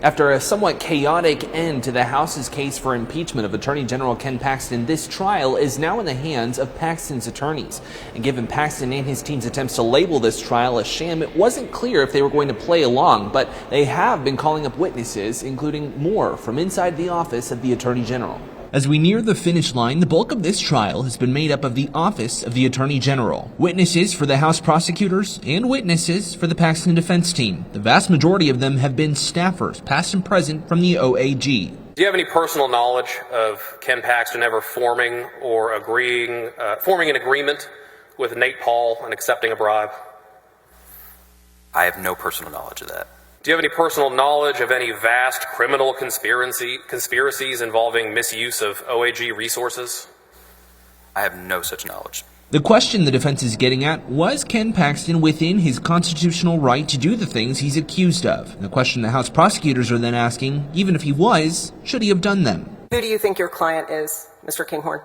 After a somewhat chaotic end to the House's case for impeachment of Attorney General Ken Paxton, this trial is now in the hands of Paxton's attorneys. And given Paxton and his team's attempts to label this trial a sham, it wasn't clear if they were going to play along, but they have been calling up witnesses, including more from inside the office of the Attorney General. As we near the finish line, the bulk of this trial has been made up of the Office of the Attorney General, witnesses for the House prosecutors, and witnesses for the Paxton defense team. The vast majority of them have been staffers, past and present, from the OAG. Do you have any personal knowledge of Ken Paxton ever forming an agreement with Nate Paul and accepting a bribe? I have no personal knowledge of that. Do you have any personal knowledge of any vast criminal conspiracies involving misuse of OAG resources? I have no such knowledge. The question the defense is getting at, was Ken Paxton within his constitutional right to do the things he's accused of? The question the House prosecutors are then asking, even if he was, should he have done them? Who do you think your client is, Mr. Kinghorn?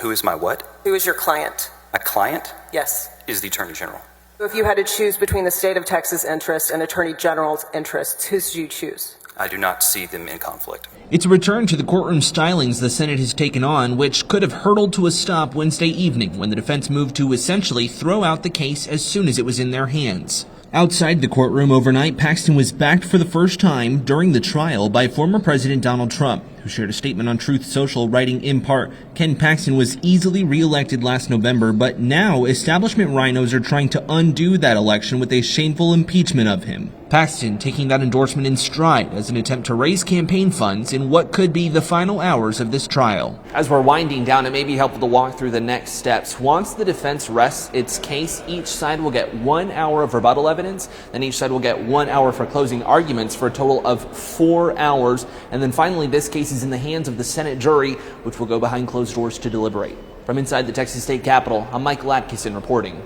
Who is my what? Who is your client? A client? Yes. Is the Attorney General. If you had to choose between the state of Texas interests and Attorney General's interests, who should you choose? I do not see them in conflict. It's a return to the courtroom stylings the Senate has taken on, which could have hurtled to a stop Wednesday evening when the defense moved to essentially throw out the case as soon as it was in their hands. Outside the courtroom overnight, Paxton was backed for the first time during the trial by former President Donald Trump, who shared a statement on Truth Social, writing in part, Ken Paxton was easily re-elected last November, but now establishment rhinos are trying to undo that election with a shameful impeachment of him. Paxton taking that endorsement in stride as an attempt to raise campaign funds in what could be the final hours of this trial. As we're winding down, it may be helpful to walk through the next steps. Once the defense rests its case, each side will get 1 hour of rebuttal evidence, then each side will get 1 hour for closing arguments for a total of 4 hours, and then finally this case is in the hands of the Senate jury, which will go behind closed doors to deliberate. From inside the Texas State Capitol, I'm Michael Atkinson reporting.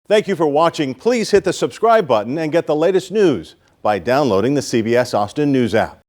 Thank you for watching. Please hit the subscribe button and get the latest news by downloading the CBS Austin News app.